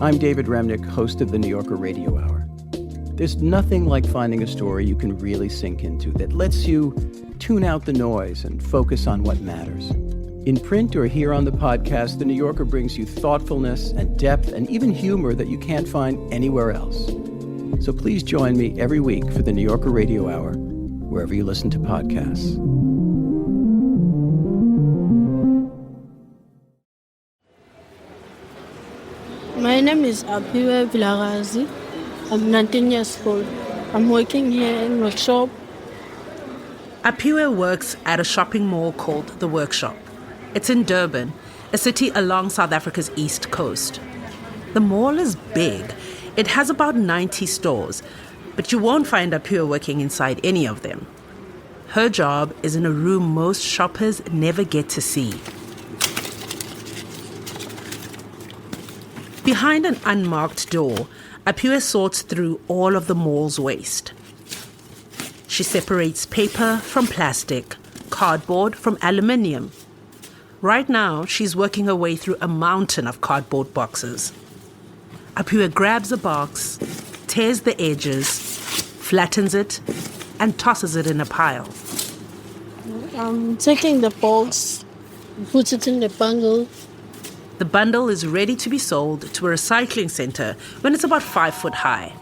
I'm David Remnick, host of the New Yorker Radio Hour. There's nothing like finding a story you can really sink into that lets you tune out the noise and focus on what matters. In print or here on the podcast, The New Yorker brings you thoughtfulness and depth and even humor that you can't find anywhere else. So please join me every week for the New Yorker Radio Hour, wherever you listen to podcasts. My name is Aphiwe. I'm 19 years old. I'm working here in a shop. Aphiwe works at a shopping mall called The Workshop. It's in Durban, a city along South Africa's east coast. The mall is big. It has about 90 stores, but you won't find Aphiwe working inside any of them. Her job is in a room most shoppers never get to see. Behind an unmarked door, Aphiwe sorts through all of the mall's waste. She separates paper from plastic, cardboard from aluminium. Right now, she's working her way through a mountain of cardboard boxes. Aphiwe grabs a box, tears the edges, flattens it, and tosses it in a pile. I'm taking the box, put it in the bundle. The bundle is ready to be sold to a recycling center when it's about 5 foot high.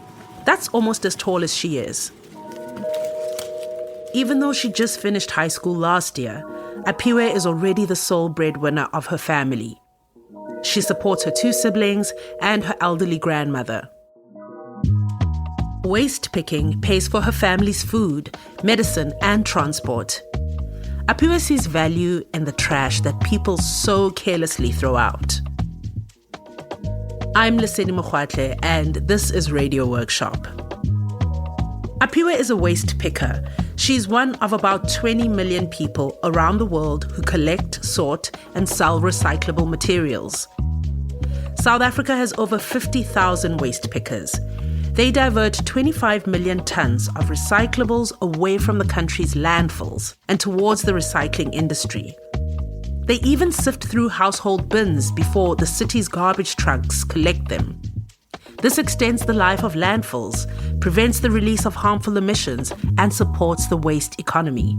That's almost as tall as she is. Even though she just finished high school last year, Aphiwe is already the sole breadwinner of her family. She supports her 2 siblings and her elderly grandmother. Waste picking pays for her family's food, medicine, and transport. Aphiwe sees value in the trash that people so carelessly throw out. I'm Lesedi Mokgwatle, and this is Radio Workshop. Aphiwe is a waste picker. She's one of about 20 million people around the world who collect, sort, and sell recyclable materials. South Africa has over 50,000 waste pickers. They divert 25 million tons of recyclables away from the country's landfills and towards the recycling industry. They even sift through household bins before the city's garbage trucks collect them. This extends the life of landfills, prevents the release of harmful emissions, and supports the waste economy.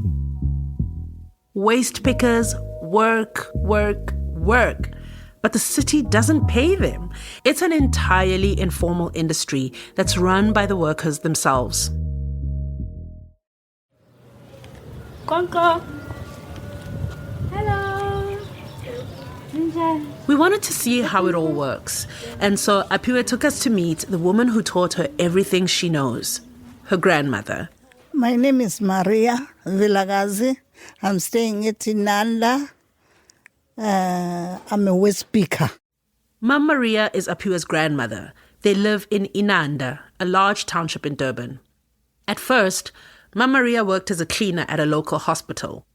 Waste pickers work. But the city doesn't pay them. It's an entirely informal industry that's run by the workers themselves. Conco. Hello. We wanted to see how it all works, and so Aphiwe took us to meet the woman who taught her everything she knows, her grandmother. My name is Maria Vilagazi. I'm staying at Inanda. I'm a waste picker. Mam Maria is Aphiwe's grandmother. They live in Inanda, a large township in Durban. At first, Mam Maria worked as a cleaner at a local hospital.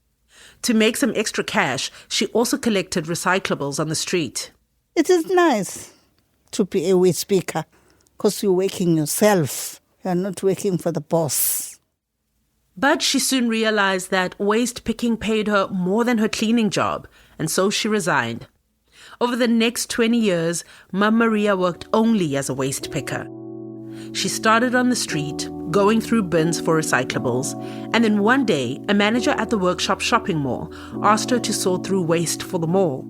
To make some extra cash, she also collected recyclables on the street. It is nice to be a waste picker because you're working yourself. You're not working for the boss. But she soon realized that waste picking paid her more than her cleaning job, and so she resigned. Over the next 20 years, Mam Maria worked only as a waste picker. She started on the street, going through bins for recyclables, and then one day, a manager at the Workshop shopping mall asked her to sort through waste for the mall.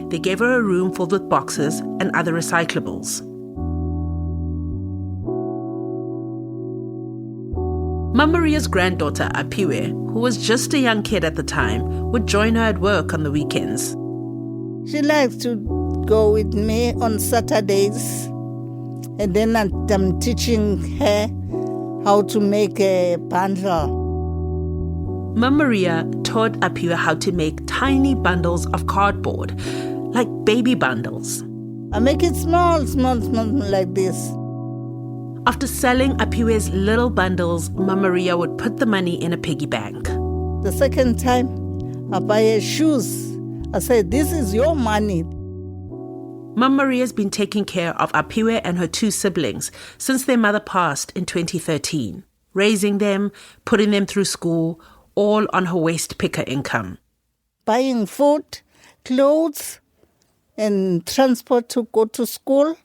They gave her a room filled with boxes and other recyclables. Mam Maria's granddaughter, Aphiwe, who was just a young kid at the time, would join her at work on the weekends. She likes to go with me on Saturdays, and then I'm teaching her how to make a bundle. Mam Maria taught Aphiwe how to make tiny bundles of cardboard, like baby bundles. I make it small like this. After selling Aphiwe's little bundles, Mam Maria would put the money in a piggy bank. The second time, I buy her shoes. I said, this is your money. Mam Maria's been taking care of Aphiwe and her 2 siblings since their mother passed in 2013, raising them, putting them through school, all on her waste picker income. Buying food, clothes, and transport to go to school.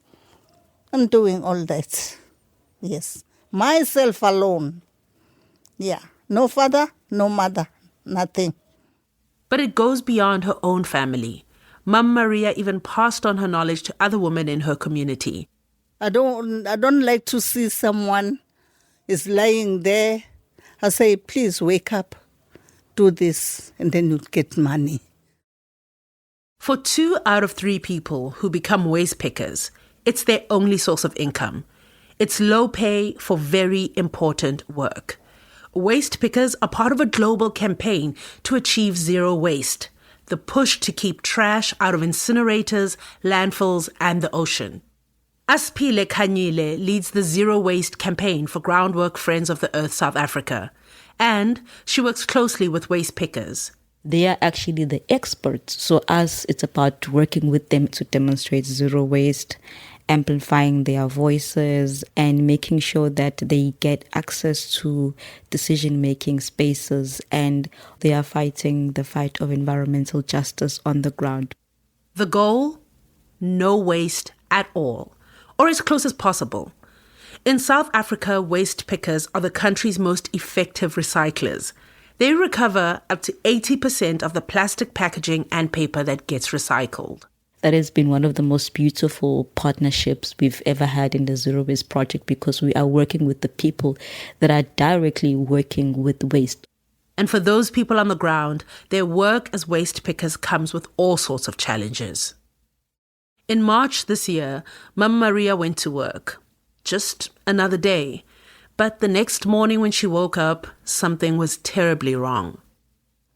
I'm doing all that. Yes. Myself alone. Yeah. No father, no mother, nothing. But it goes beyond her own family. Mum Maria even passed on her knowledge to other women in her community. I don't like to see someone is lying there. I say, please wake up, do this, and then you get money. For 2 out of 3 people who become waste pickers, it's their only source of income. It's low pay for very important work. Waste pickers are part of a global campaign to achieve zero waste, the push to keep trash out of incinerators, landfills, and the ocean. Aphiwe Khanyile leads the Zero Waste campaign for Groundwork Friends of the Earth South Africa, and she works closely with waste pickers. They are actually the experts. So us, it's about working with them to demonstrate zero waste, amplifying their voices, and making sure that they get access to decision-making spaces, and they are fighting the fight of environmental justice on the ground. The goal? No waste at all, or as close as possible. In South Africa, waste pickers are the country's most effective recyclers. They recover up to 80% of the plastic packaging and paper that gets recycled. That has been one of the most beautiful partnerships we've ever had in the Zero Waste Project, because we are working with the people that are directly working with waste. And for those people on the ground, their work as waste pickers comes with all sorts of challenges. In March this year, Mum Maria went to work. Just another day. But the next morning when she woke up, something was terribly wrong.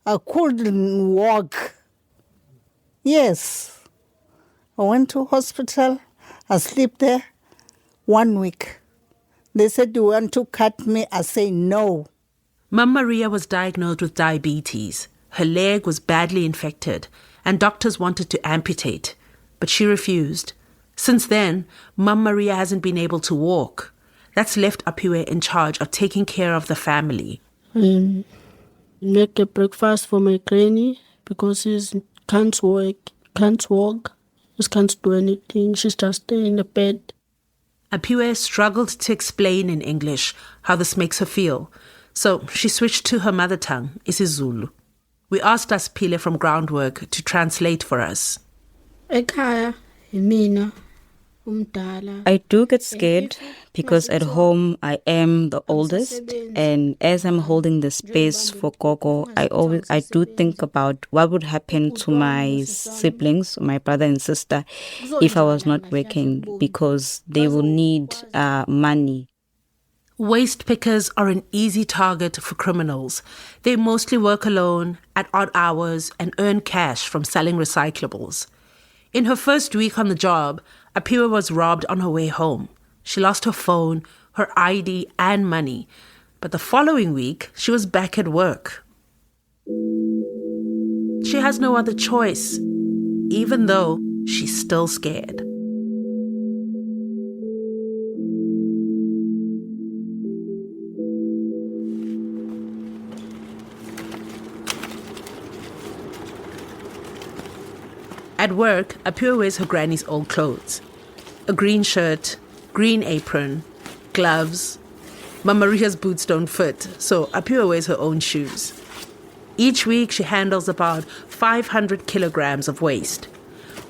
I couldn't walk. Yes. I went to hospital. I slept there 1 week. They said, "Do you want to cut me?" I say, "No." Mum Maria was diagnosed with diabetes. Her leg was badly infected, and doctors wanted to amputate, but she refused. Since then, Mum Maria hasn't been able to walk. That's left Aphiwe in charge of taking care of the family. Make a breakfast for my granny because she can't work, can't walk, she can't do anything. She's just staying in the bed. Aphiwe struggled to explain in English how this makes her feel, so she switched to her mother tongue, isiZulu. We asked Aphiwe from Groundwork to translate for us. Ekhaya, imina. I do get scared because at home I am the oldest, and as I'm holding the space for Gogo, I do think about what would happen to my siblings, my brother and sister, if I was not working, because they will need money. Waste pickers are an easy target for criminals. They mostly work alone at odd hours and earn cash from selling recyclables. In her first week on the job, Aphiwe was robbed on her way home. She lost her phone, her ID, and money. But the following week, she was back at work. She has no other choice, even though she's still scared. At work, Aphiwe wears her granny's old clothes. A green shirt, green apron, gloves. Mum Maria's boots don't fit, so Aphiwe wears her own shoes. Each week, she handles about 500 kilograms of waste.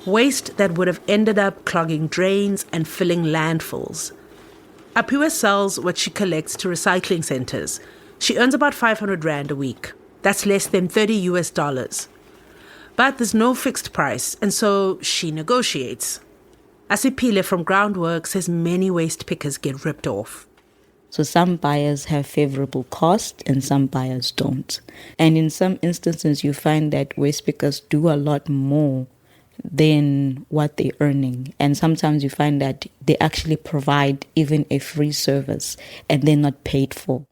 Waste that would have ended up clogging drains and filling landfills. Aphiwe sells what she collects to recycling centers. She earns about 500 Rand a week. That's less than $30. But there's no fixed price, and so she negotiates. Aphiwe from Groundwork says many waste pickers get ripped off. So some buyers have favorable cost and some buyers don't. And in some instances, you find that waste pickers do a lot more than what they're earning. And sometimes you find that they actually provide even a free service and they're not paid for.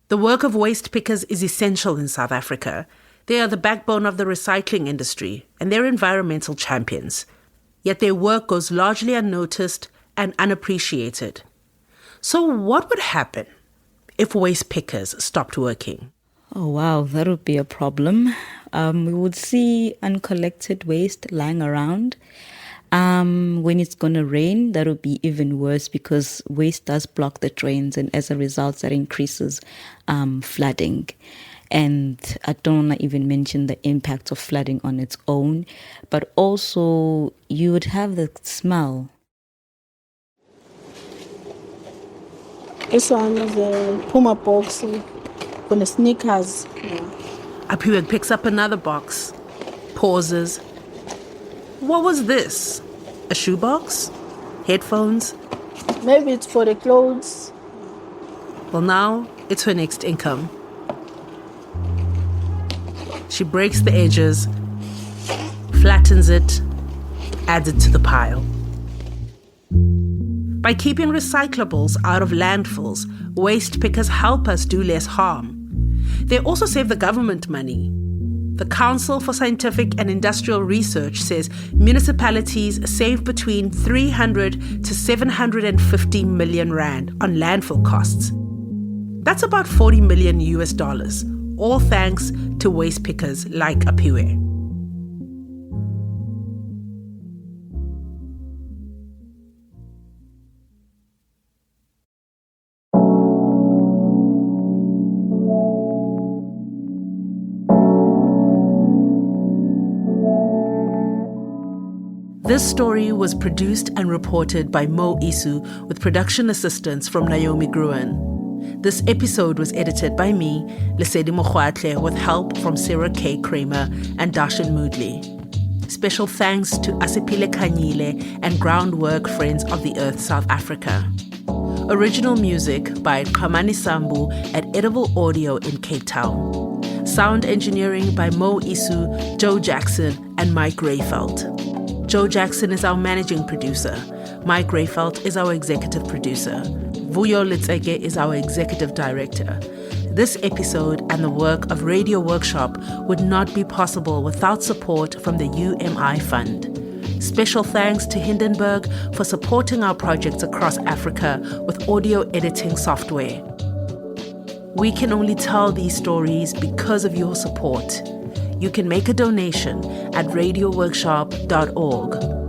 The work of waste pickers is essential in South Africa. They are the backbone of the recycling industry, and they're environmental champions. Yet their work goes largely unnoticed and unappreciated. So what would happen if waste pickers stopped working? Oh, wow, that would be a problem. We would see uncollected waste lying around. When it's going to rain, that'll be even worse because waste does block the drains, and as a result, that increases flooding. And I don't want to even mention the impact of flooding on its own, but also you would have the smell. This one is a Puma box for the sneakers. Aphiwe picks up another box, pauses. What was this? A shoebox? Headphones? Maybe it's for the clothes. Well, now it's her next income. She breaks the edges, flattens it, adds it to the pile. By keeping recyclables out of landfills, waste pickers help us do less harm. They also save the government money. The Council for Scientific and Industrial Research says municipalities save between 300 to 750 million rand on landfill costs. That's about $40 million US, all thanks to waste pickers like Aphiwe. This story was produced and reported by Mo Isu with production assistance from Naomi Gruen. This episode was edited by me, Lesedi Mokgwatle, with help from Sarah K. Kramer and Darshan Moodley. Special thanks to Asipile Kanyile and Groundwork Friends of the Earth South Africa. Original music by Kamani Sambu at Edible Audio in Cape Town. Sound engineering by Mo Isu, Joe Jackson, and Mike Rayfeld. Joe Jackson is our managing producer. Mike Rayfeld is our executive producer. Vuyo Litsege is our executive director. This episode and the work of Radio Workshop would not be possible without support from the UMI Fund. Special thanks to Hindenburg for supporting our projects across Africa with audio editing software. We can only tell these stories because of your support. You can make a donation at radioworkshop.org.